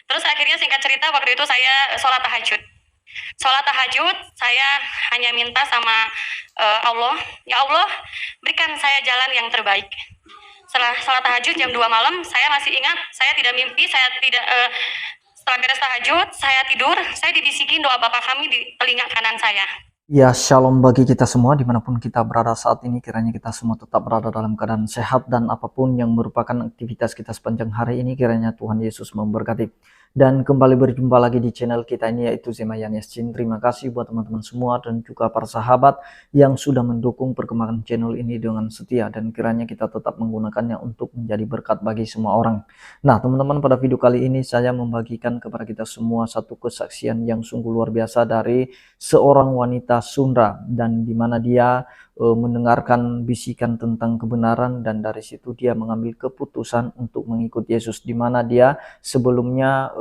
Terus akhirnya singkat cerita waktu itu saya sholat tahajud. Sholat tahajud saya hanya minta sama Allah, ya Allah berikan saya jalan yang terbaik. Setelah sholat tahajud jam 2 malam, saya masih ingat, saya tidak mimpi, saya tidak setelah beres tahajud, saya tidur, saya dibisikin doa Bapa kami di telinga kanan saya. Ya, shalom bagi kita semua dimanapun kita berada saat ini. Kiranya kita semua tetap berada dalam keadaan sehat dan apapun yang merupakan aktivitas kita sepanjang hari ini, kiranya Tuhan Yesus memberkati. Dan kembali berjumpa lagi di channel kita ini, yaitu Zemayan Yasin. Terima kasih buat teman-teman semua dan juga para sahabat yang sudah mendukung perkembangan channel ini dengan setia, dan kiranya kita tetap menggunakannya untuk menjadi berkat bagi semua orang. Nah teman-teman, pada video kali ini saya membagikan kepada kita semua satu kesaksian yang sungguh luar biasa dari seorang wanita Sunda, dan di mana dia mendengarkan bisikan tentang kebenaran, dan dari situ dia mengambil keputusan untuk mengikut Yesus, di mana dia sebelumnya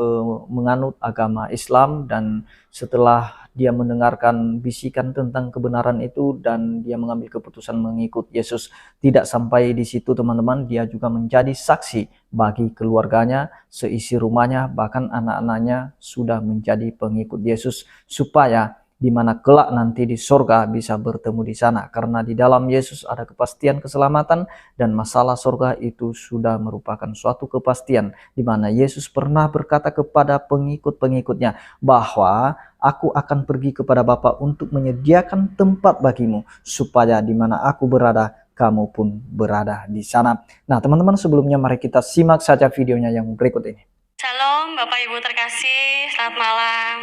menganut agama Islam, dan setelah dia mendengarkan bisikan tentang kebenaran itu dan dia mengambil keputusan mengikut Yesus. Tidak sampai di situ teman-teman, dia juga menjadi saksi bagi keluarganya, seisi rumahnya, bahkan anak-anaknya sudah menjadi pengikut Yesus, supaya di mana kelak nanti di sorga bisa bertemu di sana, karena di dalam Yesus ada kepastian keselamatan, dan masalah sorga itu sudah merupakan suatu kepastian, di mana Yesus pernah berkata kepada pengikut-pengikutnya bahwa aku akan pergi kepada Bapa untuk menyediakan tempat bagimu, supaya di mana aku berada kamu pun berada di sana. Nah teman-teman, sebelumnya mari kita simak saja videonya yang berikut ini. Shalom Bapak Ibu terkasih, selamat malam.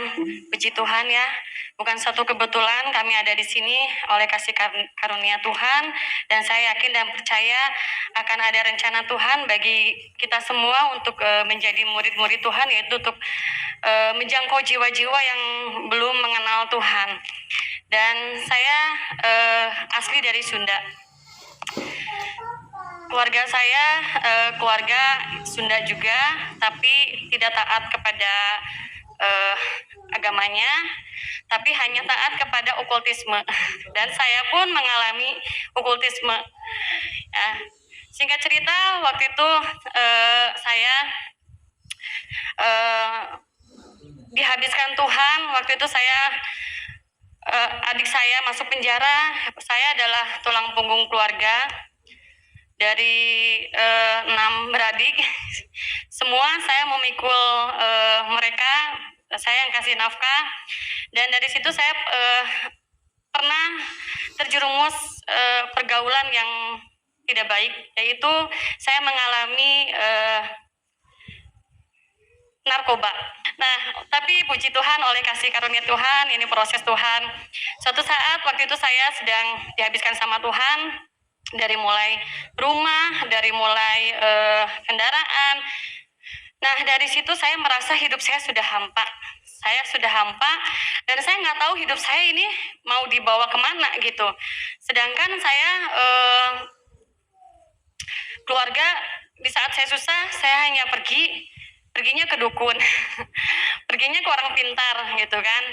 Puji Tuhan ya, bukan suatu kebetulan kami ada di sini oleh kasih karunia Tuhan, dan saya yakin dan percaya akan ada rencana Tuhan bagi kita semua untuk menjadi murid-murid Tuhan, yaitu untuk menjangkau jiwa-jiwa yang belum mengenal Tuhan. Dan saya asli dari Sunda. Keluarga saya keluarga Sunda juga, tapi tidak taat kepada agamanya, tapi hanya taat kepada okultisme. Dan saya pun mengalami okultisme. Ya, singkat cerita, waktu itu saya dihabiskan Tuhan. Waktu itu saya adik saya masuk penjara. Saya adalah tulang punggung keluarga. Dari 6 beradik, semua saya memikul mereka, saya yang kasih nafkah, dan dari situ saya pernah terjerumus pergaulan yang tidak baik, yaitu saya mengalami narkoba. Nah, tapi puji Tuhan, oleh kasih karunia Tuhan, ini proses Tuhan. Suatu saat waktu itu saya sedang dihabiskan sama Tuhan, dari mulai rumah, dari mulai kendaraan. Nah, dari situ saya merasa hidup saya sudah hampa. Saya sudah hampa, dan saya nggak tahu hidup saya ini mau dibawa kemana gitu. Sedangkan saya keluarga, di saat saya susah, saya hanya perginya ke dukun, perginya ke orang pintar gitu kan.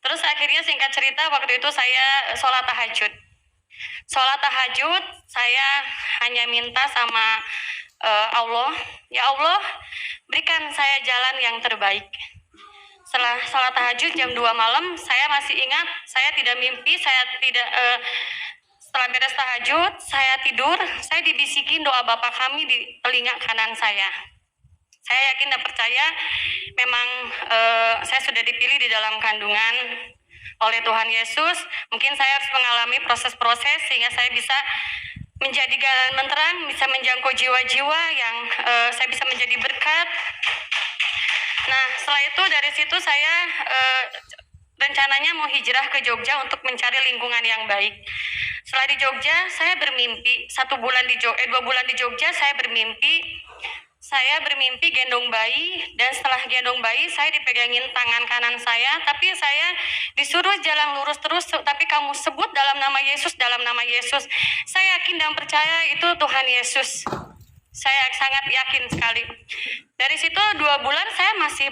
Terus akhirnya singkat cerita, waktu itu saya sholat tahajud. Sholat tahajud saya hanya minta sama Allah, ya Allah berikan saya jalan yang terbaik. Setelah sholat tahajud jam 2 malam, saya masih ingat, saya tidak mimpi, saya tidak setelah beres tahajud, saya tidur, saya dibisikin doa Bapa kami di telinga kanan saya. Saya yakin dan percaya memang saya sudah dipilih di dalam kandungan oleh Tuhan Yesus. Mungkin saya harus mengalami proses-proses sehingga saya bisa menjadi jalan menterang, bisa menjangkau jiwa-jiwa yang saya bisa menjadi berkat. Nah, setelah itu dari situ saya rencananya mau hijrah ke Jogja untuk mencari lingkungan yang baik. Setelah di Jogja, saya bermimpi 2 bulan di Jogja, saya bermimpi gendong bayi, dan setelah gendong bayi saya dipegangin tangan kanan saya, tapi saya disuruh jalan lurus terus, tapi kamu sebut dalam nama Yesus, dalam nama Yesus. Saya yakin dan percaya itu Tuhan Yesus. Saya sangat yakin sekali. Dari situ 2 bulan saya masih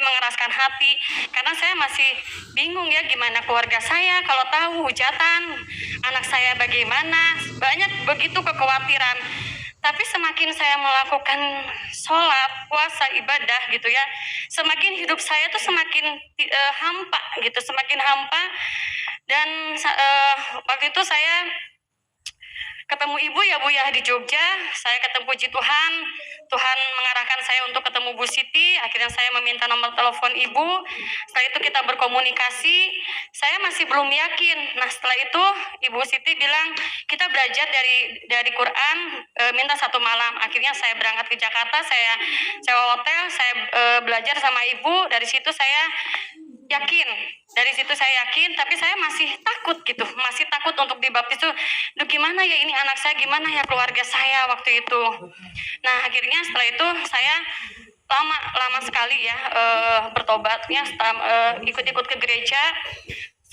mengeraskan hati, karena saya masih bingung ya, gimana keluarga saya kalau tahu hujatan, anak saya bagaimana, banyak begitu kekhawatiran. Tapi semakin saya melakukan sholat, puasa, ibadah gitu ya, semakin hidup saya tuh semakin hampa gitu, semakin hampa. Dan waktu itu saya ketemu ibu ya Bu ya di Jogja. Saya ketemu, puji Tuhan, Tuhan mengarahkan saya untuk ketemu Bu Siti. Akhirnya saya meminta nomor telepon ibu. Setelah itu kita berkomunikasi. Saya masih belum yakin. Nah setelah itu Ibu Siti bilang kita belajar dari Quran, minta 1 malam. Akhirnya saya berangkat ke Jakarta, saya sewa hotel, saya belajar sama ibu. Dari situ saya yakin, tapi saya masih takut gitu, masih takut untuk dibaptis tuh. Duh, gimana ya ini anak saya, gimana ya keluarga saya waktu itu. Nah akhirnya setelah itu saya lama sekali ya bertobatnya, ikut-ikut ke gereja.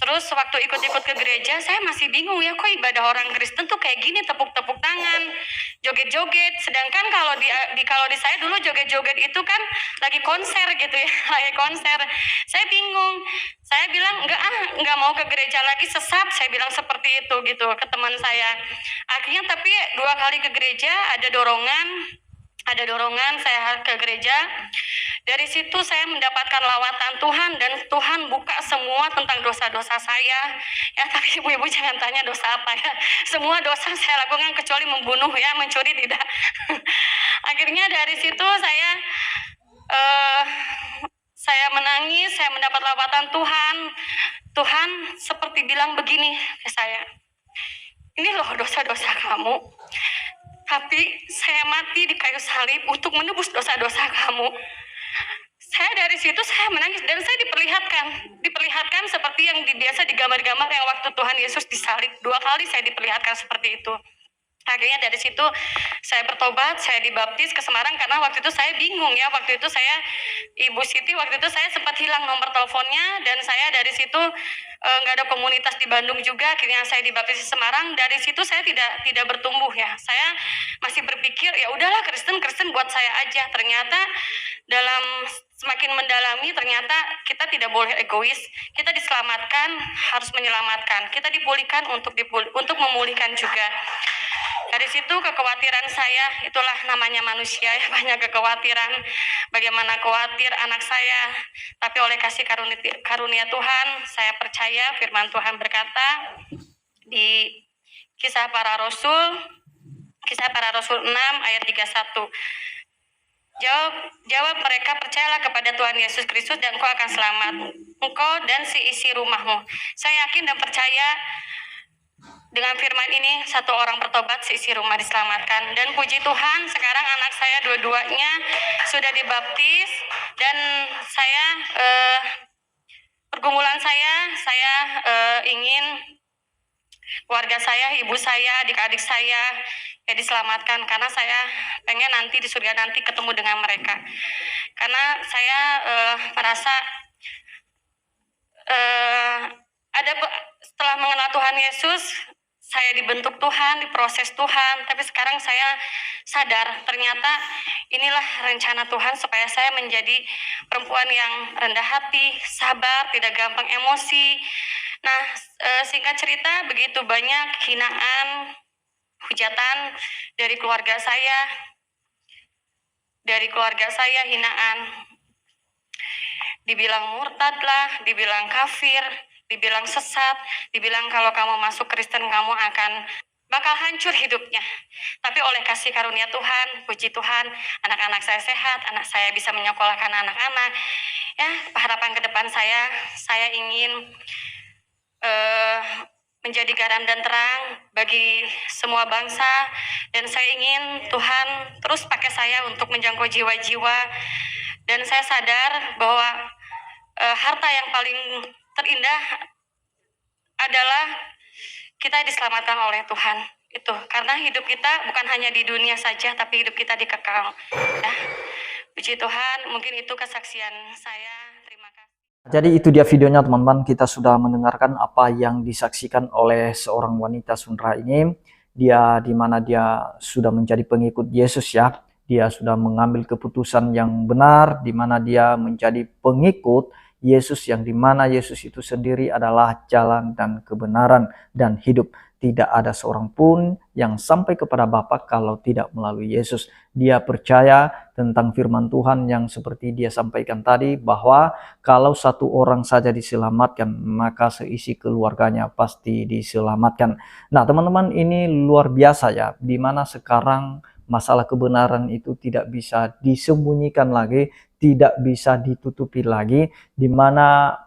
Terus waktu ikut-ikut ke gereja, saya masih bingung ya, kok ibadah orang Kristen tuh kayak gini, tepuk-tepuk tangan, joget-joget. Sedangkan kalau di saya dulu joget-joget itu kan lagi konser gitu ya, lagi konser. Saya bingung. Saya bilang nggak mau ke gereja lagi, sesat. Saya bilang seperti itu gitu ke teman saya. Akhirnya tapi 2 kali ke gereja ada dorongan saya ke gereja. Dari situ saya mendapatkan lawatan Tuhan, dan Tuhan buka semua tentang dosa-dosa saya. Ya, tapi ibu-ibu jangan tanya dosa apa ya. Semua dosa saya lakukan kecuali membunuh ya, mencuri tidak. Akhirnya dari situ saya menangis, saya mendapat lawatan Tuhan. Tuhan seperti bilang begini ke saya, ini loh dosa-dosa kamu, tapi saya mati di kayu salib untuk menebus dosa-dosa kamu. Saya dari situ saya menangis, dan saya diperlihatkan seperti yang biasa digambar-gambar yang waktu Tuhan Yesus disalib. 2 kali saya diperlihatkan seperti itu. Akhirnya dari situ saya bertobat, saya dibaptis ke Semarang, karena waktu itu saya bingung ya. Waktu itu Ibu Siti waktu itu saya sempat hilang nomor teleponnya, dan saya dari situ nggak ada komunitas di Bandung juga. Akhirnya saya dibaptis di Semarang. Dari situ saya tidak bertumbuh ya. Saya masih berpikir ya udahlah, Kristen buat saya aja. Ternyata dalam semakin mendalami, ternyata kita tidak boleh egois. Kita diselamatkan, harus menyelamatkan. Kita dipulihkan untuk memulihkan juga. Dari situ kekhawatiran saya, itulah namanya manusia ya, banyak kekhawatiran. Bagaimana khawatir anak saya, tapi oleh kasih karunia Tuhan, saya percaya firman Tuhan berkata di Kisah Para Rasul 6 ayat 31. Jawab mereka, percayalah kepada Tuhan Yesus Kristus dan engkau akan selamat, engkau dan seisi rumahmu. Saya yakin dan percaya dengan firman ini, 1 orang bertobat, seisi rumah diselamatkan. Dan puji Tuhan, sekarang anak saya dua-duanya sudah dibaptis. Dan saya pergumulan saya ingin keluarga saya, ibu saya, adik-adik saya ya diselamatkan, karena saya pengen nanti di surga nanti ketemu dengan mereka. Karena saya merasa setelah mengenal Tuhan Yesus, saya dibentuk Tuhan, diproses Tuhan, tapi sekarang saya sadar ternyata inilah rencana Tuhan supaya saya menjadi perempuan yang rendah hati, sabar, tidak gampang emosi. Nah, singkat cerita, begitu banyak hinaan, hujatan dari keluarga saya, hinaan. Dibilang murtad lah, dibilang kafir, dibilang sesat, dibilang kalau kamu masuk Kristen kamu bakal hancur hidupnya. Tapi oleh kasih karunia Tuhan, puji Tuhan, anak-anak saya sehat, anak saya bisa menyekolahkan anak-anak. Ya, harapan ke depan saya ingin menjadi garam dan terang bagi semua bangsa, dan saya ingin Tuhan terus pakai saya untuk menjangkau jiwa-jiwa. Dan saya sadar bahwa harta yang paling terindah adalah kita diselamatkan oleh Tuhan. Itu karena hidup kita bukan hanya di dunia saja, tapi hidup kita dikekal. Ya, puji Tuhan, mungkin itu kesaksian saya. Terima kasih. Jadi itu dia videonya teman-teman, kita sudah mendengarkan apa yang disaksikan oleh seorang wanita Sundra ini. Dia dimana dia sudah menjadi pengikut Yesus ya. Dia sudah mengambil keputusan yang benar, dimana dia menjadi pengikut Yesus, yang dimana Yesus itu sendiri adalah jalan dan kebenaran dan hidup. tidak ada seorang pun yang sampai kepada Bapa kalau tidak melalui Yesus. Dia percaya tentang firman Tuhan yang seperti dia sampaikan tadi, bahwa kalau satu orang saja diselamatkan, maka seisi keluarganya pasti diselamatkan. Nah teman-teman, ini luar biasa ya, dimana sekarang masalah kebenaran itu tidak bisa disembunyikan lagi, tidak bisa ditutupi lagi, dimana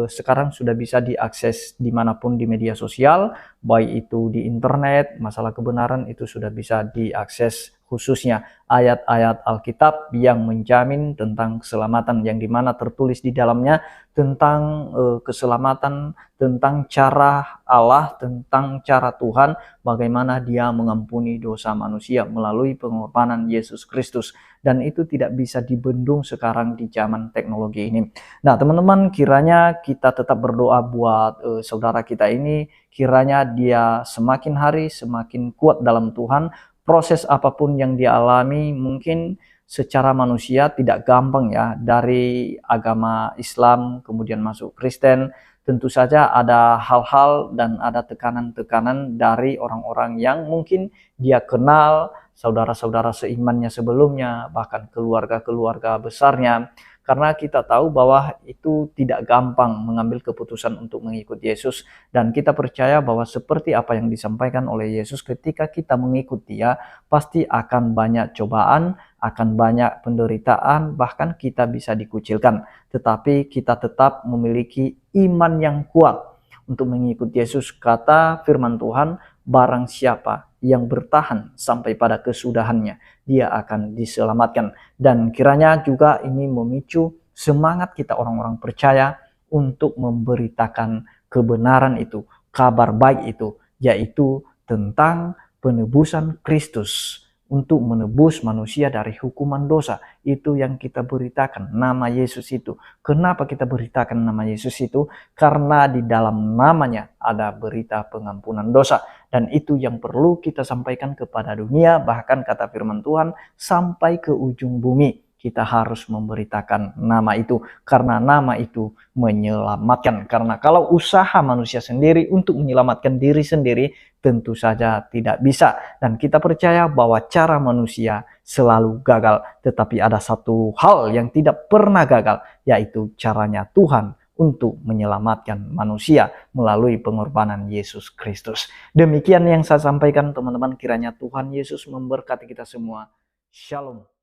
sekarang sudah bisa diakses dimanapun di media sosial, baik itu di internet. Masalah kebenaran itu sudah bisa diakses, khususnya ayat-ayat Alkitab yang menjamin tentang keselamatan, yang dimana tertulis di dalamnya tentang keselamatan, tentang cara Allah, tentang cara Tuhan, bagaimana dia mengampuni dosa manusia melalui pengorbanan Yesus Kristus. Dan itu tidak bisa dibendung sekarang di zaman teknologi ini. Nah teman-teman, kiranya kita tetap berdoa buat saudara kita ini, kiranya dia semakin hari semakin kuat dalam Tuhan. Proses apapun yang dia alami mungkin secara manusia tidak gampang ya, dari agama Islam kemudian masuk Kristen, tentu saja ada hal-hal dan ada tekanan-tekanan dari orang-orang yang mungkin dia kenal, saudara-saudara seimannya sebelumnya, bahkan keluarga-keluarga besarnya. Karena kita tahu bahwa itu tidak gampang mengambil keputusan untuk mengikut Yesus. Dan kita percaya bahwa seperti apa yang disampaikan oleh Yesus, ketika kita mengikut Dia, pasti akan banyak cobaan, akan banyak penderitaan, bahkan kita bisa dikucilkan. Tetapi kita tetap memiliki iman yang kuat untuk mengikut Yesus. Kata firman Tuhan, barang siapa yang bertahan sampai pada kesudahannya, dia akan diselamatkan. Dan kiranya juga ini memicu semangat kita orang-orang percaya untuk memberitakan kebenaran itu, kabar baik itu, yaitu tentang penebusan Kristus untuk menebus manusia dari hukuman dosa. Itu yang kita beritakan, nama Yesus itu. Kenapa kita beritakan nama Yesus itu? Karena di dalam namanya ada berita pengampunan dosa. Dan itu yang perlu kita sampaikan kepada dunia, bahkan kata firman Tuhan, sampai ke ujung bumi. Kita harus memberitakan nama itu, karena nama itu menyelamatkan. Karena kalau usaha manusia sendiri untuk menyelamatkan diri sendiri, tentu saja tidak bisa. Dan kita percaya bahwa cara manusia selalu gagal. Tetapi ada satu hal yang tidak pernah gagal, yaitu caranya Tuhan untuk menyelamatkan manusia melalui pengorbanan Yesus Kristus. Demikian yang saya sampaikan teman-teman, kiranya Tuhan Yesus memberkati kita semua. Shalom.